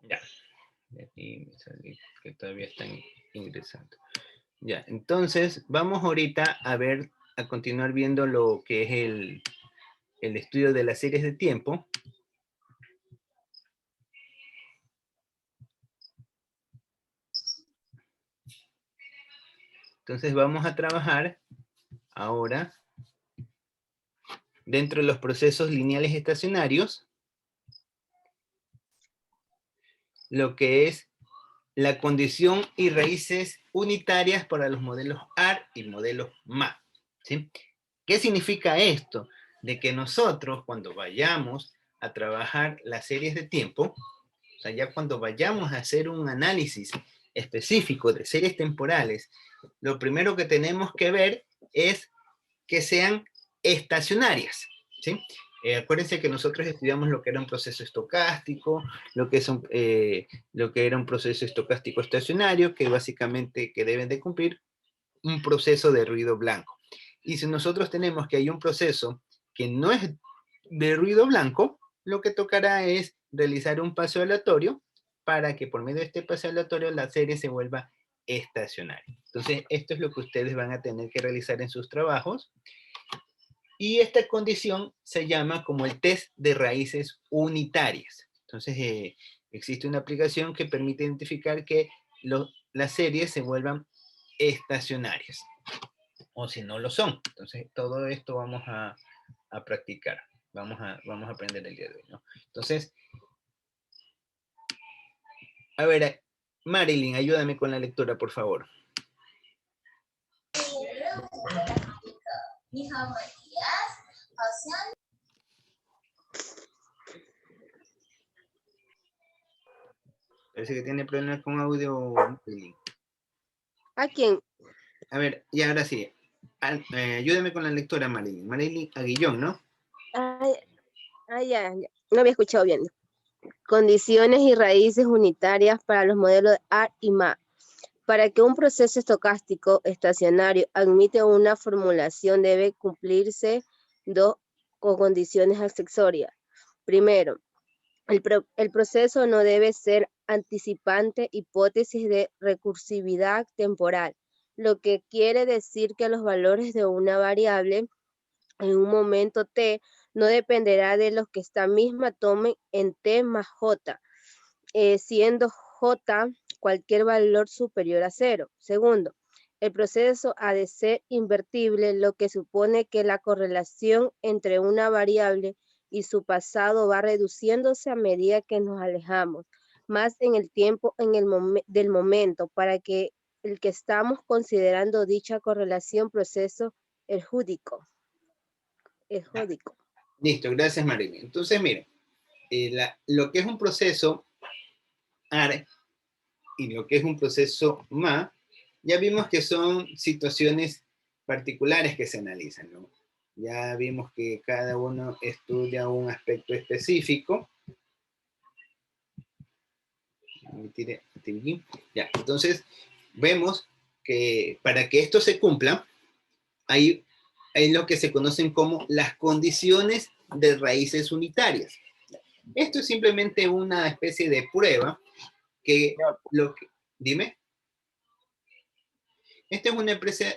Ya. Y me salí que todavía están ingresando. Ya, entonces vamos ahorita a ver, a continuar viendo lo que es el estudio de las series de tiempo. Entonces vamos a trabajar ahora dentro de los procesos lineales estacionarios, lo que es la condición y raíces unitarias para los modelos AR y modelos MA. ¿Sí? ¿Qué significa esto? De que nosotros cuando vayamos a trabajar las series de tiempo, o sea, ya cuando vayamos a hacer un análisis específico de series temporales, lo primero que tenemos que ver es que sean estacionarias, ¿sí? Acuérdense que nosotros estudiamos lo que era un proceso estocástico, lo que era un proceso estocástico estacionario, que básicamente que deben de cumplir un proceso de ruido blanco. Y si nosotros tenemos que hay un proceso que no es de ruido blanco, lo que tocará es realizar un paso aleatorio para que por medio de este paso aleatorio la serie se vuelva estacionaria. Entonces, esto es lo que ustedes van a tener que realizar en sus trabajos. Y esta condición se llama como el test de raíces unitarias. Entonces, existe una aplicación que permite identificar que las series se vuelvan estacionarias. O si no lo son. Entonces, todo esto vamos a practicar. Vamos a aprender el día de hoy, ¿no? Entonces, a ver, Marilyn, ayúdame con la lectura, por favor. Parece que tiene problemas con audio, Marilyn. ¿A quién? A ver, y ahora sí. Ayúdame con la lectura, Marilyn. Marilyn Aguillón, ¿no? Ya. No había escuchado bien. Condiciones y raíces unitarias para los modelos de AR y MA. Para que un proceso estocástico estacionario admite una formulación debe cumplirse dos condiciones accesorias. Primero, el proceso no debe ser anticipante hipótesis de recursividad temporal, lo que quiere decir que los valores de una variable en un momento t no dependerá de los que esta misma tome en t más j, siendo j cualquier valor superior a 0. Segundo, el proceso ha de ser invertible, lo que supone que la correlación entre una variable y su pasado va reduciéndose a medida que nos alejamos más en el tiempo del momento para que el que estamos considerando dicha correlación proceso es júdico. Listo, gracias, Marilyn. Entonces, miren, lo que es un proceso AR y lo que es un proceso MA, ya vimos que son situaciones particulares que se analizan, ¿no? Ya vimos que cada uno estudia un aspecto específico. Ya, entonces, vemos que para que esto se cumpla, hay lo que se conocen como las condiciones de raíces unitarias. Esto es simplemente una especie de prueba que dime. Esta es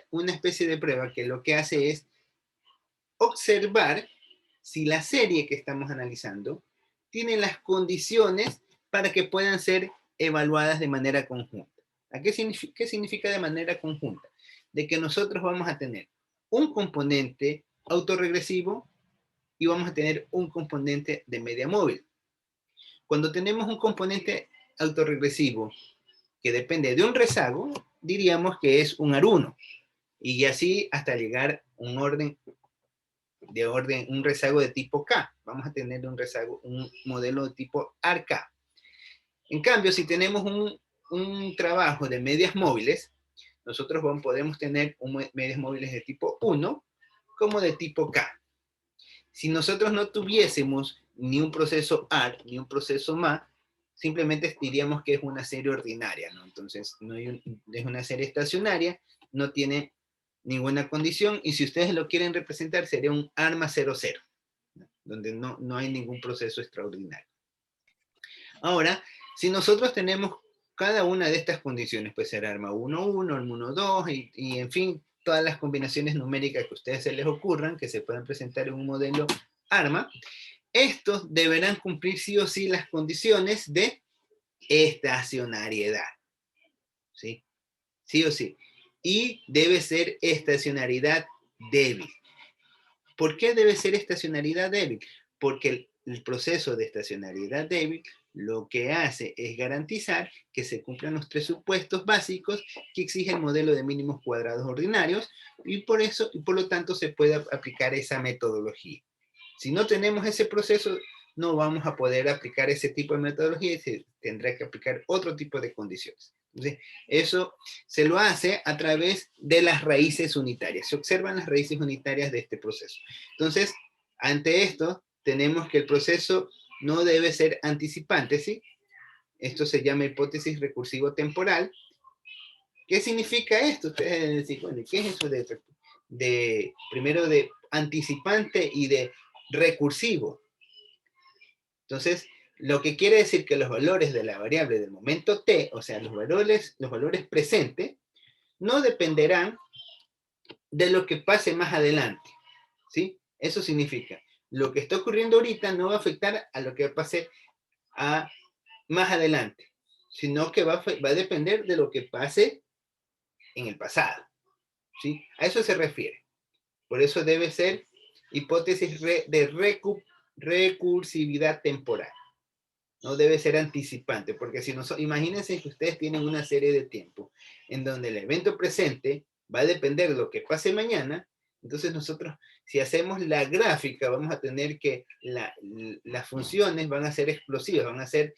una especie de prueba que lo que hace es observar si la serie que estamos analizando tiene las condiciones para que puedan ser evaluadas de manera conjunta. ¿Qué significa de manera conjunta? De que nosotros vamos a tener un componente autorregresivo y vamos a tener un componente de media móvil. Cuando tenemos un componente autorregresivo que depende de un rezago, diríamos que es un AR1. Y así hasta llegar a un rezago de tipo K. Vamos a tener un modelo de tipo ARK. En cambio, si tenemos un trabajo de medias móviles, nosotros podemos tener medias móviles de tipo 1 como de tipo K. Si nosotros no tuviésemos ni un proceso AR ni un proceso MA, simplemente diríamos que es una serie ordinaria, ¿no? Entonces, es una serie estacionaria, no tiene ninguna condición, y si ustedes lo quieren representar, sería un ARMA 00, ¿no? Donde no hay ningún proceso extraordinario. Ahora, Si nosotros tenemos cada una de estas condiciones, puede ser arma 1-1, arma 1-2, y en fin, todas las combinaciones numéricas que a ustedes se les ocurran, que se puedan presentar en un modelo arma, estos deberán cumplir sí o sí las condiciones de estacionariedad. ¿Sí? Sí o sí. Y debe ser estacionariedad débil. ¿Por qué debe ser estacionariedad débil? Porque el proceso de estacionariedad débil lo que hace es garantizar que se cumplan los tres supuestos básicos que exige el modelo de mínimos cuadrados ordinarios, y por eso, y por lo tanto, se puede aplicar esa metodología. Si no tenemos ese proceso, no vamos a poder aplicar ese tipo de metodología y se tendrá que aplicar otro tipo de condiciones. Entonces, eso se lo hace a través de las raíces unitarias. Se observan las raíces unitarias de este proceso. Entonces, ante esto, tenemos que el proceso no debe ser anticipante, ¿sí? Esto se llama hipótesis recursivo-temporal. ¿Qué significa esto? Ustedes deben decir, bueno, ¿qué es eso primero de anticipante y de recursivo? Entonces, lo que quiere decir que los valores de la variable del momento t, o sea, los valores presentes, no dependerán de lo que pase más adelante, ¿sí? Eso significa, lo que está ocurriendo ahorita no va a afectar a lo que pase más adelante, sino que va a depender de lo que pase en el pasado, ¿sí? A eso se refiere. Por eso debe ser hipótesis de recursividad temporal. No debe ser anticipante, porque si no, imagínense que ustedes tienen una serie de tiempo en donde el evento presente va a depender de lo que pase mañana. Entonces nosotros, si hacemos la gráfica, vamos a tener que las funciones van a ser explosivas, van a ser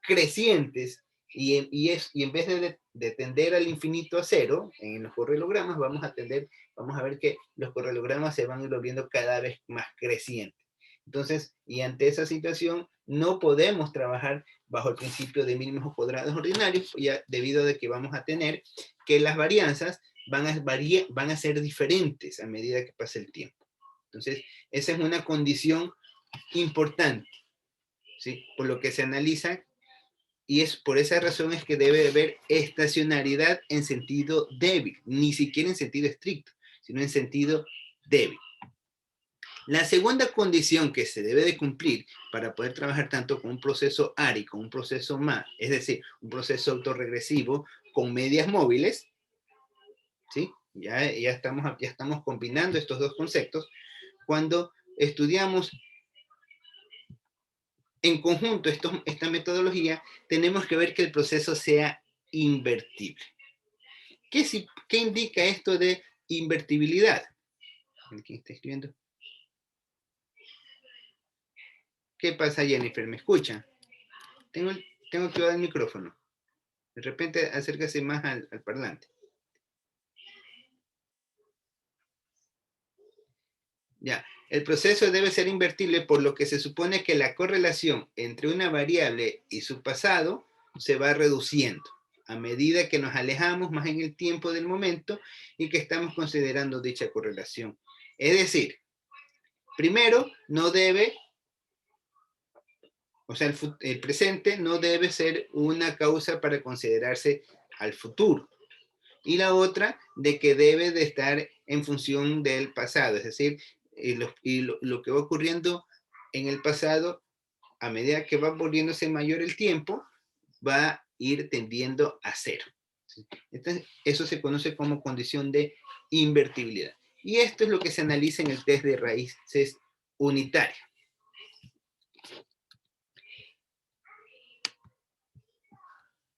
crecientes, y en vez de tender al infinito a cero, en los correlogramas vamos a ver que los correlogramas se van volviendo cada vez más crecientes. Entonces, y ante esa situación, no podemos trabajar bajo el principio de mínimos cuadrados ordinarios, ya debido a que vamos a tener que las varianzas van a ser diferentes a medida que pase el tiempo. Entonces, esa es una condición importante, ¿sí? Por lo que se analiza, y es por esa razón es que debe haber estacionariedad en sentido débil, ni siquiera en sentido estricto, sino en sentido débil. La segunda condición que se debe de cumplir para poder trabajar tanto con un proceso ARI como un proceso MA, es decir, un proceso autorregresivo con medias móviles, ¿sí? Ya estamos combinando estos dos conceptos. Cuando estudiamos en conjunto esta metodología, tenemos que ver que el proceso sea invertible. ¿Qué indica esto de invertibilidad? ¿Quién está escribiendo? ¿Qué pasa, Jennifer? ¿Me escucha? Tengo activado el micrófono. De repente, acércase más al parlante. Ya. El proceso debe ser invertible, por lo que se supone que la correlación entre una variable y su pasado se va reduciendo a medida que nos alejamos más en el tiempo del momento y que estamos considerando dicha correlación. Es decir, primero, no debe, o sea, el presente no debe ser una causa para considerarse al futuro. Y la otra, de que debe de estar en función del pasado, es decir, lo que va ocurriendo en el pasado, a medida que va volviéndose mayor el tiempo, va a ir tendiendo a cero. Entonces, eso se conoce como condición de invertibilidad. Y esto es lo que se analiza en el test de raíces unitarias.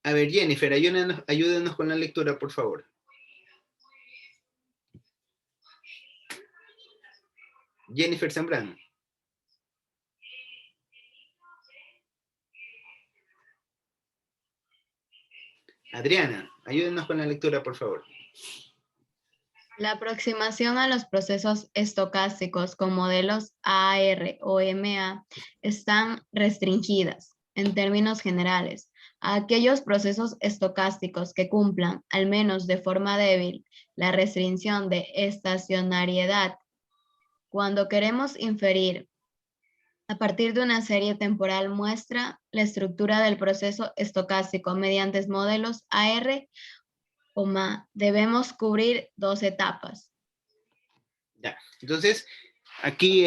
A ver, Jennifer, ayúdanos con la lectura, por favor. Jennifer Zambrano. Adriana, ayúdenos con la lectura, por favor. La aproximación a los procesos estocásticos con modelos AR o MA están restringidas, en términos generales, a aquellos procesos estocásticos que cumplan, al menos de forma débil, la restricción de estacionariedad. Cuando queremos inferir A partir de una serie temporal muestra la estructura del proceso estocástico mediante modelos AR o MA. Debemos cubrir 2 etapas. Ya. Entonces, aquí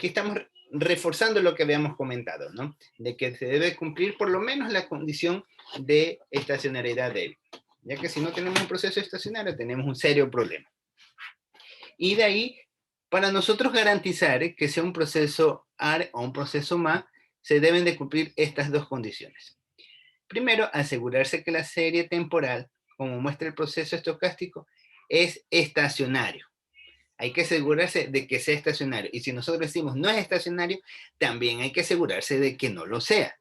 estamos reforzando lo que habíamos comentado, ¿no? De que se debe cumplir por lo menos la condición de estacionariedad débil, ya que si no tenemos un proceso estacionario tenemos un serio problema. Y de ahí, para nosotros garantizar que sea un proceso AR o un proceso MA, se deben de cumplir estas dos condiciones. Primero, asegurarse que la serie temporal, como muestra el proceso estocástico, es estacionario. Hay que asegurarse de que sea estacionario. Y si nosotros decimos no es estacionario, también hay que asegurarse de que no lo sea.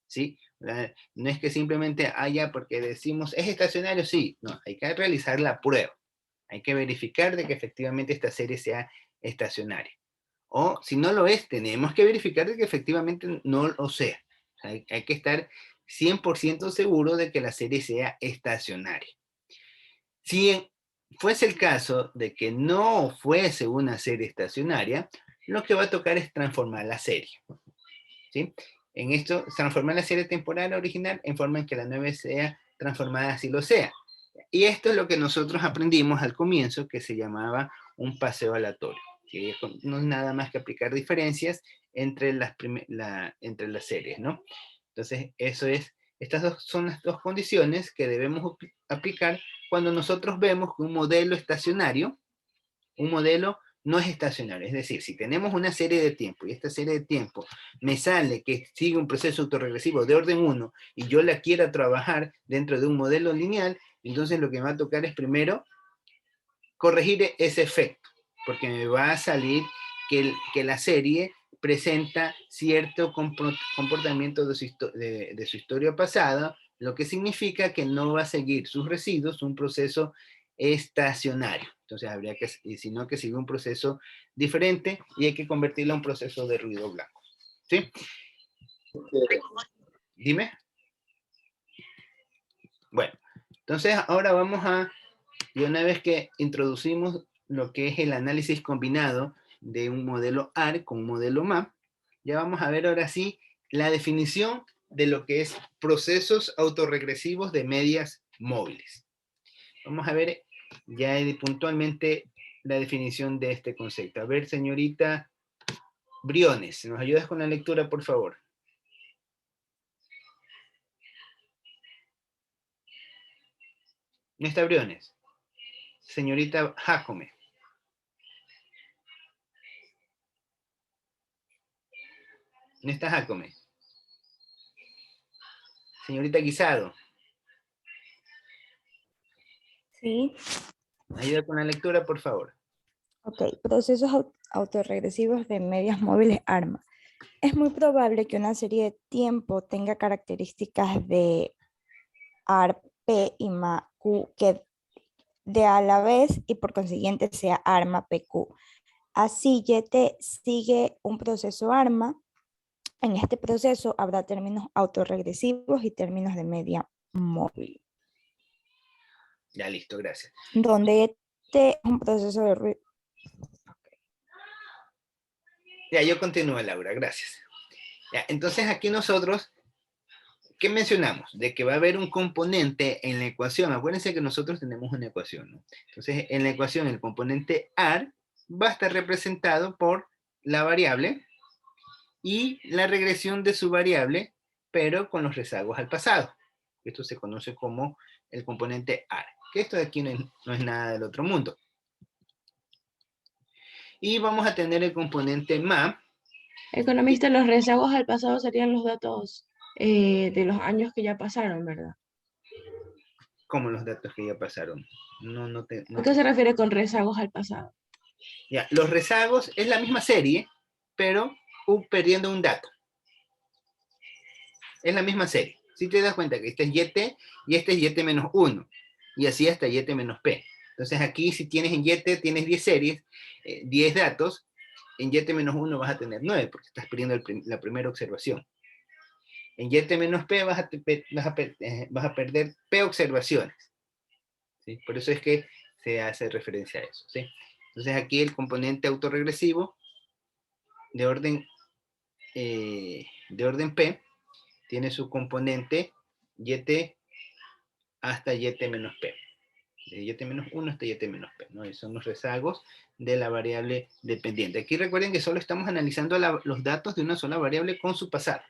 ¿Sí? No es que simplemente haya porque decimos es estacionario, sí. No, hay que realizar la prueba. Hay que verificar de que efectivamente esta serie sea estacionaria. O si no lo es, tenemos que verificar de que efectivamente no lo sea. O sea, hay que estar 100% seguro de que la serie sea estacionaria. Si fuese el caso de que no fuese una serie estacionaria, lo que va a tocar es transformar la serie. ¿Sí? En esto, transformar la serie temporal original en forma en que la nueva sea transformada así lo sea. Y esto es lo que nosotros aprendimos al comienzo, que se llamaba un paseo aleatorio, que no es nada más que aplicar diferencias entre entre las series, ¿no? Entonces, estas son las dos condiciones que debemos aplicar cuando nosotros vemos que un modelo estacionario, un modelo no es estacionario. Es decir, si tenemos una serie de tiempo y esta serie de tiempo me sale que sigue un proceso autorregresivo de orden 1 y yo la quiera trabajar dentro de un modelo lineal, entonces lo que me va a tocar es primero corregir ese efecto, porque me va a salir que la serie presenta cierto comportamiento de su historia pasada, lo que significa que no va a seguir sus residuos un proceso estacionario. Entonces habría que, sino que sigue un proceso diferente y hay que convertirlo en un proceso de ruido blanco. ¿Sí? Dime. Bueno, entonces ahora vamos a, y una vez que introducimos lo que es el análisis combinado de un modelo AR con un modelo MAP, ya vamos a ver ahora sí la definición de lo que es procesos autorregresivos de medias móviles. Vamos a ver ya puntualmente la definición de este concepto. A ver, señorita Briones, ¿nos ayudas con la lectura, por favor? ¿No está Briones? Señorita Jacome. ¿No está Jacome? Señorita Guisado. Sí. Ayuda con la lectura, por favor. Ok, procesos autorregresivos de medias móviles ARMA. Es muy probable que una serie de tiempo tenga características de AR, P y MA, Q, que de a la vez y por consiguiente sea ARMA, PQ. Así, YT sigue un proceso ARMA. En este proceso habrá términos autorregresivos y términos de media móvil. Ya, listo, gracias. Donde YT es un proceso de ruido. Ya, yo continúo, Laura, gracias. Ya, entonces aquí nosotros, ¿qué mencionamos? De que va a haber un componente en la ecuación. Acuérdense que nosotros tenemos una ecuación, ¿no? Entonces, en la ecuación, el componente AR va a estar representado por la variable y la regresión de su variable, pero con los rezagos al pasado. Esto se conoce como el componente AR, que esto de aquí no es nada del otro mundo. Y vamos a tener el componente MA. Economista, los rezagos al pasado serían los datos de los años que ya pasaron, ¿verdad? Como los datos que ya pasaron. ¿A qué se refiere con rezagos al pasado? Ya, los rezagos es la misma serie, pero perdiendo un dato. Es la misma serie. Si te das cuenta que este es YT y este es YT menos 1. Y así hasta YT menos P. Entonces aquí si tienes en YT, tienes 10 series, 10 datos. En YT menos 1 vas a tener 9 porque estás perdiendo la primera observación. En YT menos P vas a perder P observaciones. ¿Sí? Por eso es que se hace referencia a eso. ¿Sí? Entonces aquí el componente autorregresivo de orden de orden P tiene su componente YT hasta YT menos P. De YT menos 1 hasta YT menos P, ¿no? Y son los rezagos de la variable dependiente. Aquí recuerden que solo estamos analizando los datos de una sola variable con su pasado.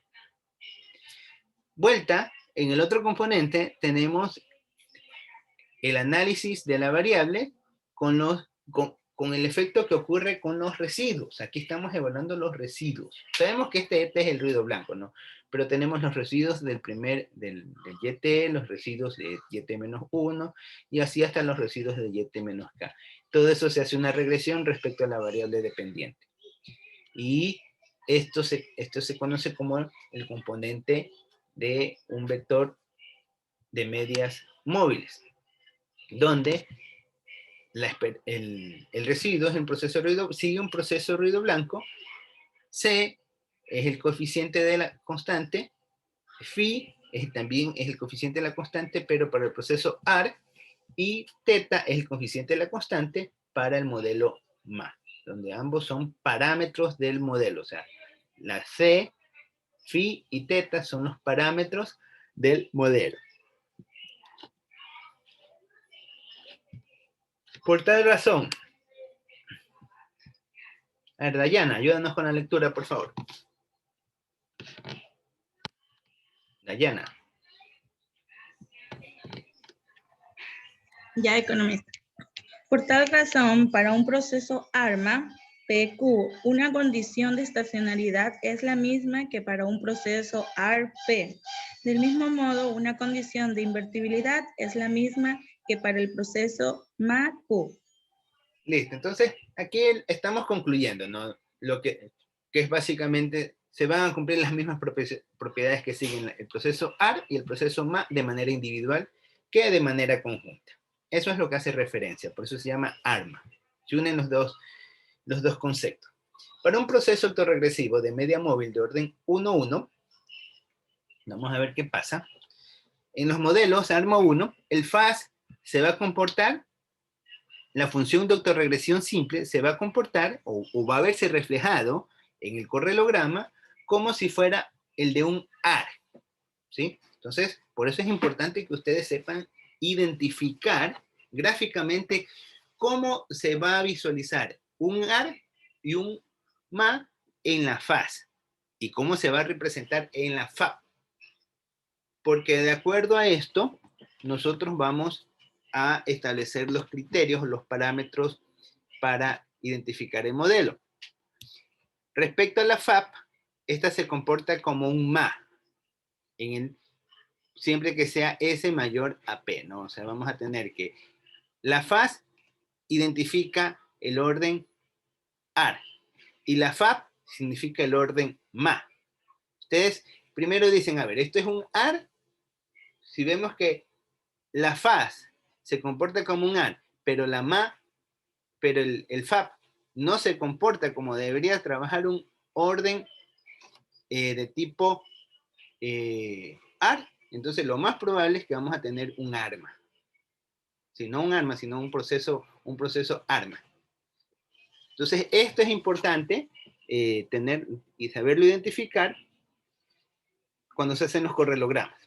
Vuelta, en el otro componente tenemos el análisis de la variable con el efecto que ocurre con los residuos. Aquí estamos evaluando los residuos. Sabemos que este es el ruido blanco, ¿no? Pero tenemos los residuos del YT, los residuos de YT-1, y así hasta los residuos de YT-K. Todo eso se hace una regresión respecto a la variable dependiente. Y esto se conoce como el componente de un vector de medias móviles, donde el residuo es un proceso de ruido, sigue un proceso de ruido blanco. C es el coeficiente de la constante, phi también es el coeficiente de la constante, pero para el proceso AR, y teta es el coeficiente de la constante para el modelo MA, donde ambos son parámetros del modelo. O sea, la C, phi y teta son los parámetros del modelo. Por tal razón, a ver, Dayana, ayúdanos con la lectura, por favor. Dayana. Ya, economista. Por tal razón, para un proceso ARMA, PQ, una condición de estacionariedad es la misma que para un proceso ARP. Del mismo modo, una condición de invertibilidad es la misma que para el proceso MAQ. Listo, entonces aquí estamos concluyendo, ¿no? Lo que es básicamente, se van a cumplir las mismas propiedades que siguen el proceso AR y el proceso MA de manera individual que de manera conjunta. Eso es lo que hace referencia, por eso se llama ARMA. Se unen los dos conceptos. Para un proceso autorregresivo de media móvil de orden 1-1, vamos a ver qué pasa. En los modelos ARMA 1, el faz se va a comportar, la función de autorregresión simple se va a comportar o va a verse reflejado en el correlograma como si fuera el de un AR, ¿sí? Entonces, por eso es importante que ustedes sepan identificar gráficamente cómo se va a visualizar un AR y un MA en la faz y cómo se va a representar en la FAB. Porque de acuerdo a esto, nosotros vamos a establecer los criterios, los parámetros para identificar el modelo. Respecto a la FAB, esta se comporta como un MA, siempre que sea S mayor a P, ¿no? O sea, vamos a tener que la faz identifica el orden AR y la FAB significa el orden MA. Ustedes primero dicen, a ver, esto es un AR. Si vemos que la faz se comporta como un AR, pero la MA, pero el FAB no se comporta como debería trabajar un orden de tipo AR, entonces lo más probable es que vamos a tener un ARMA. Si no un ARMA, sino un proceso ARMA. Entonces, esto es importante tener y saberlo identificar cuando se hacen los correlogramas.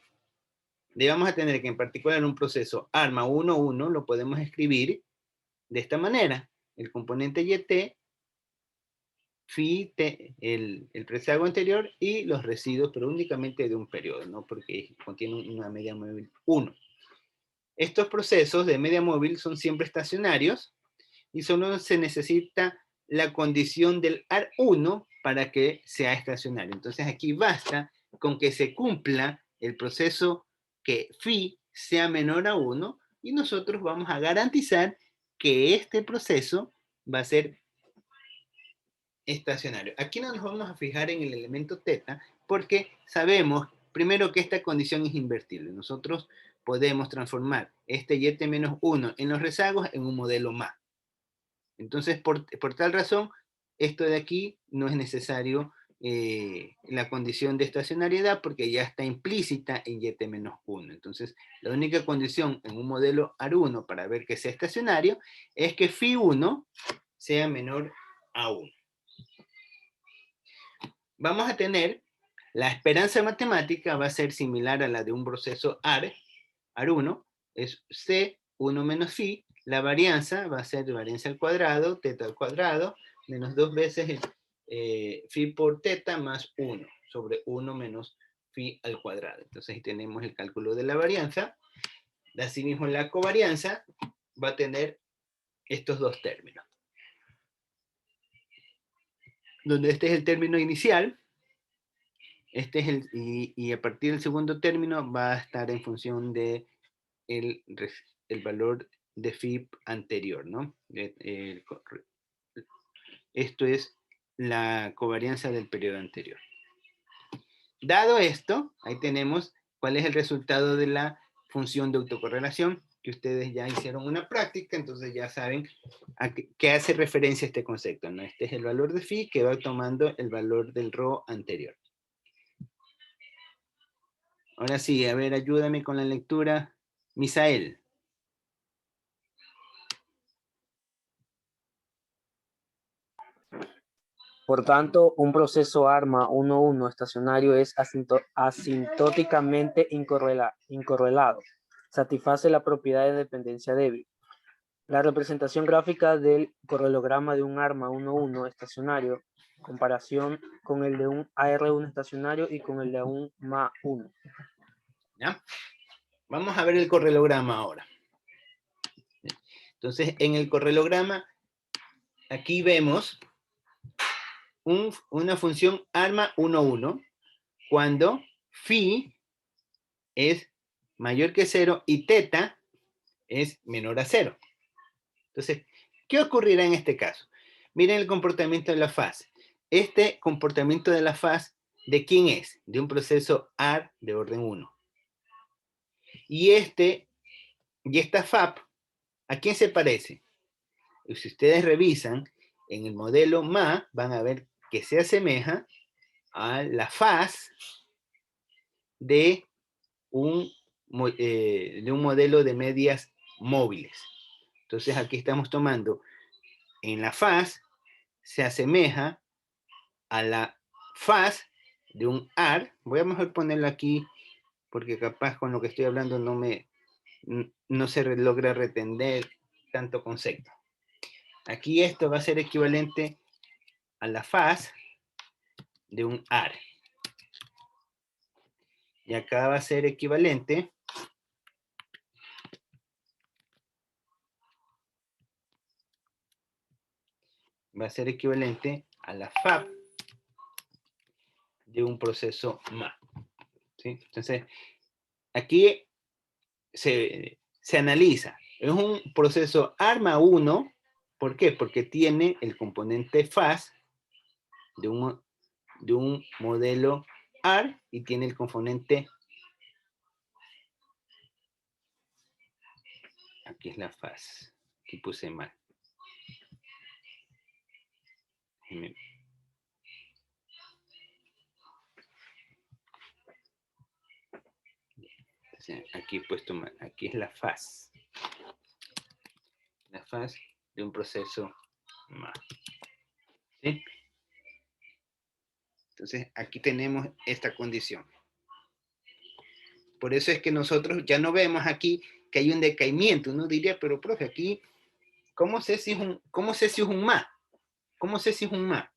Le vamos a tener que en particular un proceso ARMA 1-1 lo podemos escribir de esta manera. El componente YT, phi, el presago anterior y los residuos, pero únicamente de un periodo, ¿no? Porque contiene una media móvil 1. Estos procesos de media móvil son siempre estacionarios y solo se necesita la condición del AR1 para que sea estacionario. Entonces aquí basta con que se cumpla el proceso que phi sea menor a 1 y nosotros vamos a garantizar que este proceso va a ser estacionario. Aquí no nos vamos a fijar en el elemento teta porque sabemos primero que esta condición es invertible. Nosotros podemos transformar este YT-1 en los rezagos en un modelo MA. Entonces, por tal razón, esto de aquí no es necesario la condición de estacionariedad porque ya está implícita en YT-1. Entonces, la única condición en un modelo AR1 para ver que sea estacionario es que phi1 sea menor a 1. vamos a tener, la esperanza matemática va a ser similar a la de un proceso AR1, es C1 menos phi, la varianza va a ser varianza al cuadrado, teta al cuadrado, menos 2 veces phi por teta más 1, sobre 1 menos phi al cuadrado. Entonces ahí tenemos el cálculo de la varianza. Asimismo, la covarianza va a tener estos dos términos. Donde este es el término inicial, este es y a partir del segundo término va a estar en función de el valor de phi anterior, ¿no? Esto es la covarianza del periodo anterior. Dado esto, ahí tenemos cuál es el resultado de la función de autocorrelación, que ustedes ya hicieron una práctica, entonces ya saben a qué hace referencia este concepto, ¿no? Este es el valor de phi que va tomando el valor del rho anterior. Ahora sí, a ver, ayúdame con la lectura. Misael. Por tanto, un proceso ARMA 1-1 estacionario es asintóticamente incorrelado. Satisface la propiedad de dependencia débil. La representación gráfica del correlograma de un ARMA 1-1 estacionario, comparación con el de un AR1 estacionario y con el de un MA1. ¿Ya? Vamos a ver el correlograma ahora. Entonces, en el correlograma, aquí vemos una función ARMA 1-1 cuando phi es mayor que 0 y teta es menor a 0. Entonces, ¿qué ocurrirá en este caso? Miren el comportamiento de la faz. Este comportamiento de la faz, ¿de quién es? De un proceso AR de orden 1. Y esta FAP, ¿a quién se parece? Si ustedes revisan, en el modelo MA van a ver que se asemeja a la faz de un modelo de medias móviles. Entonces aquí estamos tomando, en la faz se asemeja a la faz de un AR. Voy a mejor ponerlo aquí porque capaz con lo que estoy hablando no se logra retener tanto concepto. Aquí esto va a ser equivalente a la faz de un AR. Y acá va a ser equivalente a la FAP de un proceso MA. ¿Sí? Entonces, aquí se analiza. Es un proceso ARMA 1. ¿Por qué? Porque tiene el componente faz de un modelo AR y tiene el componente. Aquí es la faz. Aquí puse mal. Aquí he puesto mal. Aquí es la faz. La faz de un proceso MA. ¿Sí? Entonces, aquí tenemos esta condición. Por eso es que nosotros ya no vemos aquí que hay un decaimiento. Uno diría, pero profe, aquí, ¿cómo sé si es un MA? ¿Cómo sé si es un MA?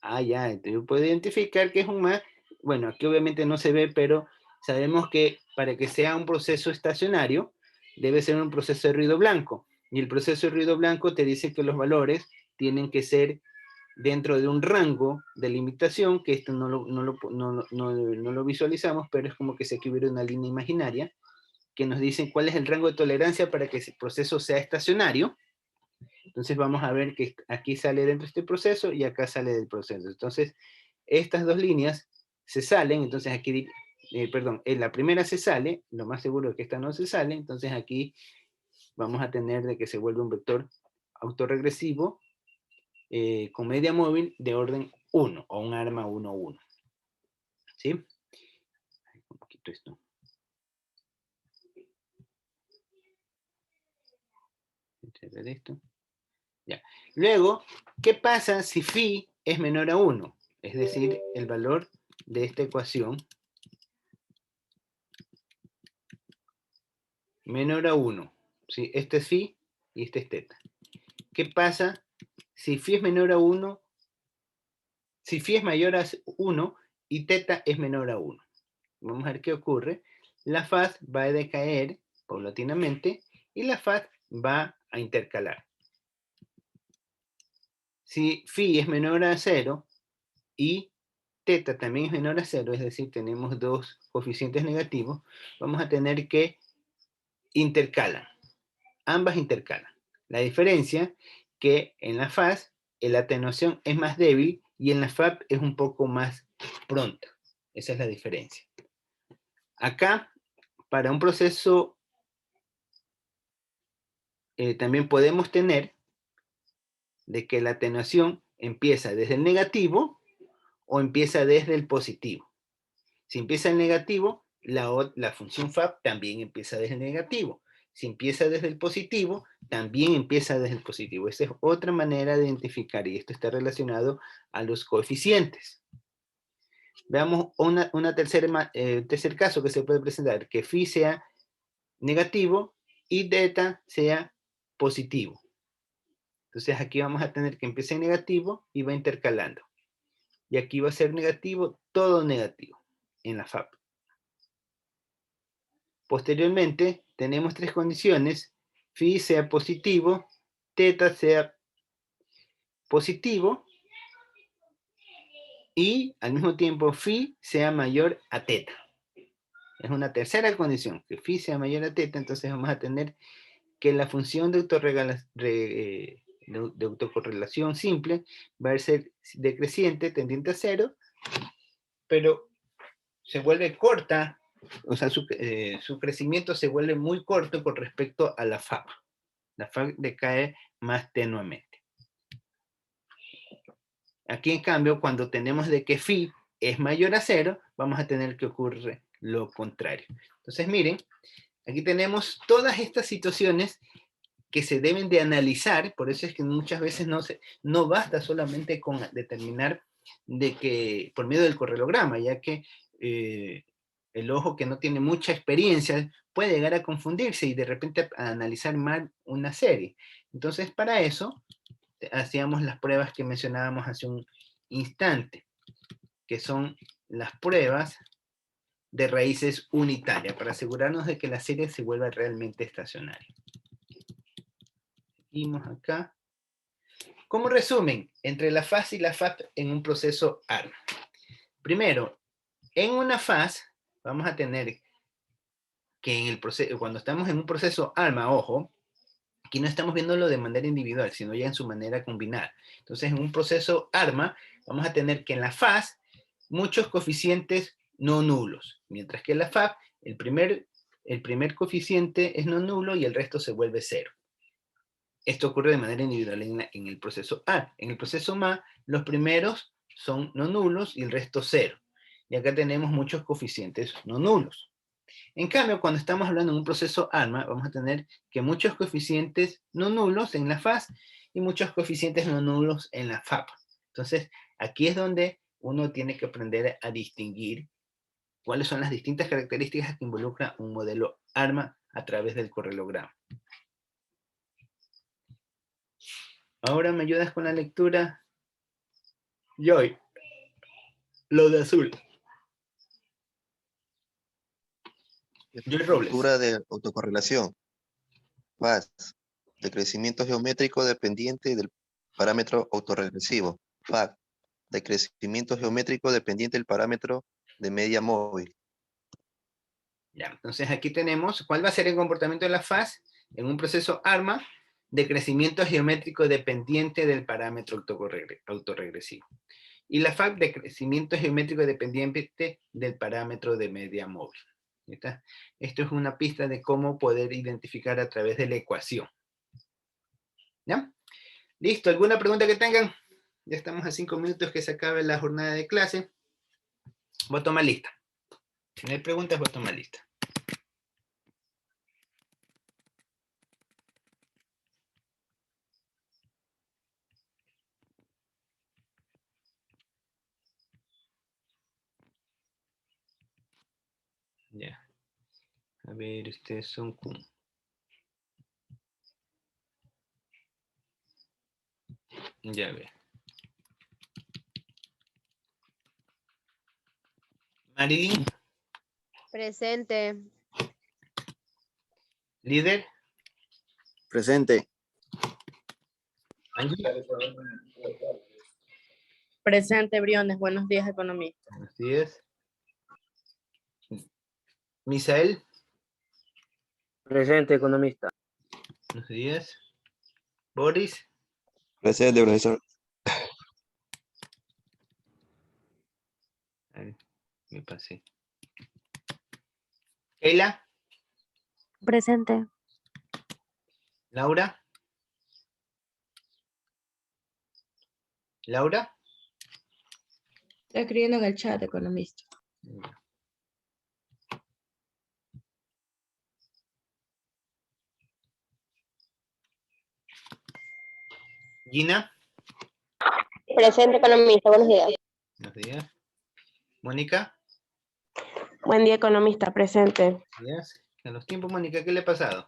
Ah, ya, entonces yo puedo identificar que es un MA. Bueno, aquí obviamente no se ve, pero sabemos que para que sea un proceso estacionario, debe ser un proceso de ruido blanco. Y el proceso de ruido blanco te dice que los valores tienen que ser dentro de un rango de limitación, que esto no lo visualizamos, pero es como que si aquí hubiera una línea imaginaria, que nos dice cuál es el rango de tolerancia para que ese proceso sea estacionario. Entonces vamos a ver que aquí sale dentro de este proceso y acá sale del proceso. Entonces, estas dos líneas se salen, entonces aquí, en la primera se sale, lo más seguro es que esta no se sale, entonces aquí vamos a tener de que se vuelve un vector autorregresivo con media móvil de orden 1 o un ARMA 1-1. ¿Sí? Un poquito esto. Esto. Ya. Luego, ¿qué pasa si phi es menor a 1? Es decir, el valor de esta ecuación menor a 1. ¿Sí? Este es phi y este es teta. ¿Qué pasa si phi es menor a 1? Si phi es mayor a 1 y teta es menor a 1. Vamos a ver qué ocurre. La faz va a decaer paulatinamente y la faz va a intercalar. Si phi es menor a 0 y teta también es menor a 0, es decir, tenemos dos coeficientes negativos, vamos a tener que intercalan. Ambas intercalan. La diferencia que en la faz la atenuación es más débil y en la FAB es un poco más pronta. Esa es la diferencia. Acá, para un proceso, también podemos tener de que la atenuación empieza desde el negativo o empieza desde el positivo. Si empieza el negativo, la función FAB también empieza desde el negativo. Si empieza desde el positivo, también empieza desde el positivo. Esa es otra manera de identificar, y esto está relacionado a los coeficientes. Veamos tercer caso que se puede presentar, que phi sea negativo y teta sea positivo. Entonces aquí vamos a tener que empiece negativo y va intercalando. Y aquí va a ser negativo, todo negativo en la FAB. Posteriormente, tenemos tres condiciones: phi sea positivo, teta sea positivo, y al mismo tiempo phi sea mayor a teta. Es una tercera condición, que phi sea mayor a teta, entonces vamos a tener que la función de autocorrelación simple va a ser decreciente, tendiente a 0, pero se vuelve corta, o sea, su crecimiento se vuelve muy corto con respecto a la FAB. La FAB decae más tenuamente. Aquí, en cambio, cuando tenemos de que phi es mayor a 0, vamos a tener que ocurre lo contrario. Entonces, miren, aquí tenemos todas estas situaciones que se deben de analizar. Por eso es que muchas veces no basta solamente con determinar de que por medio del correlograma, ya que el ojo que no tiene mucha experiencia puede llegar a confundirse y de repente a analizar mal una serie. Entonces, para eso hacíamos las pruebas que mencionábamos hace un instante, que son las pruebas de raíces unitarias, para asegurarnos de que la serie se vuelva realmente estacionaria. Seguimos acá. Como resumen, entre la faz y la FAB en un proceso ARMA. Primero, en una faz vamos a tener que en el proceso, cuando estamos en un proceso ARMA, ojo, aquí no estamos viéndolo de manera individual, sino ya en su manera combinada. Entonces, en un proceso ARMA, vamos a tener que en la faz muchos coeficientes no nulos, mientras que en la FAB el primer coeficiente es no nulo y el resto se vuelve 0. Esto ocurre de manera individual en el proceso A. En el proceso MA, los primeros son no nulos y el resto 0. Y acá tenemos muchos coeficientes no nulos. En cambio, cuando estamos hablando de un proceso ARMA, vamos a tener que muchos coeficientes no nulos en la faz y muchos coeficientes no nulos en la FAB. Entonces, aquí es donde uno tiene que aprender a distinguir cuáles son las distintas características que involucra un modelo ARMA a través del correlograma. Ahora me ayudas con la lectura, Joy. Lo de azul. Joy Robles. Estructura de autocorrelación. FAS. De crecimiento geométrico dependiente del parámetro autorregresivo. FAC. De crecimiento geométrico dependiente del parámetro de media móvil. Ya, entonces aquí tenemos cuál va a ser el comportamiento de la faz en un proceso ARMA de crecimiento geométrico dependiente del parámetro autorregresivo. Y la FAC de crecimiento geométrico dependiente del parámetro de media móvil. ¿Está? Esto es una pista de cómo poder identificar a través de la ecuación. ¿Ya? ¿Listo? ¿Alguna pregunta que tengan? Ya estamos a 5 minutos que se acabe la jornada de clase. Voy a tomar lista. Si no hay preguntas, voy a tomar lista. Ya. A ver, ustedes son Kun. Ya ve. Marilyn, Presente. líder. Presente. Angie. Presente, Briones. Buenos días, economista. Buenos días. Misael. Presente, economista. Buenos días. Boris. Presente, profesor. Ay, me pasé. Keila. Presente. Laura. Laura. Está escribiendo en el chat, economista. Gina. Presente, economista. Buenos días. Buenos días. Mónica. Buen día, economista. Presente. Buenos días. A los tiempos, Mónica, ¿qué le ha pasado?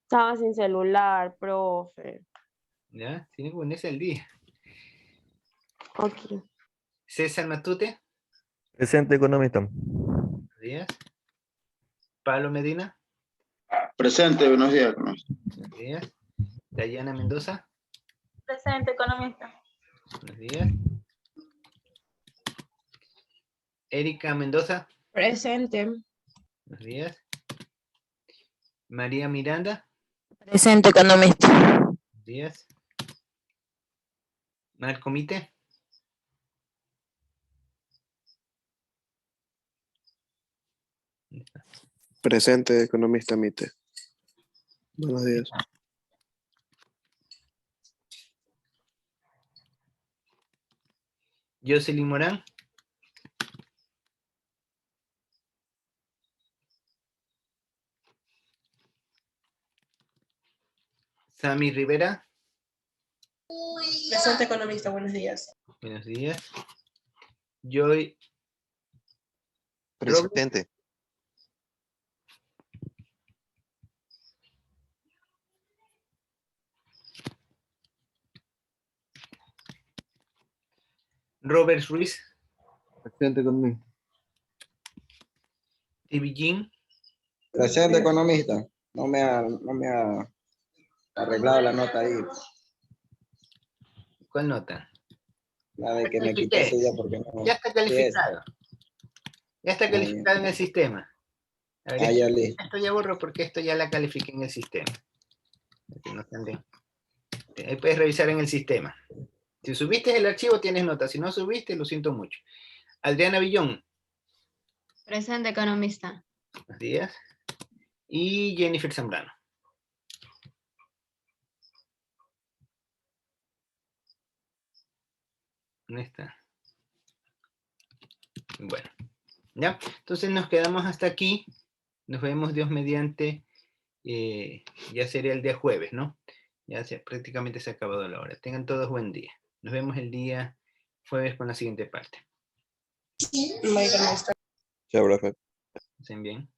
Estaba sin celular, profe. Ya, tiene que ponerse al día. Ok. César Matute. Presente, economista. Buenos días. Pablo Medina. Presente, buenos días. Buenos días. Dayana Mendoza. Presente, economista. Buenos días. Erika Mendoza. Presente. Buenos días. María Miranda. Presente, economista. Buenos días. Marco Mite. Presente, economista Mite. Buenos días. Jocelyn Morán. Sami Rivera. Presente, economista. Buenos días. Buenos días. Joy. Presente. Robert Ruiz. Presente, economista. Stevie Jean. Presente, economista. No me ha arreglado la nota ahí. ¿Cuál nota? La de que me quitó ese día porque no. Ya está calificado. Ya está Ah, calificado en el sistema. A ver, ya listo. esto ya borro porque esto ya la califiqué en el sistema. Que no estén ahí puedes revisar en el sistema. Si subiste el archivo tienes nota. Si no subiste, lo siento mucho. Adriana Villón. Presente, economista. Buenos días. Y Jennifer Zambrano. ¿Dónde está? Bueno, ya. Entonces nos quedamos hasta aquí. Nos vemos Dios mediante. Ya sería el día jueves, ¿no? Ya prácticamente se ha acabado la hora. Tengan todos buen día. Nos vemos el día jueves con la siguiente parte. Chao, profe. Estén bien.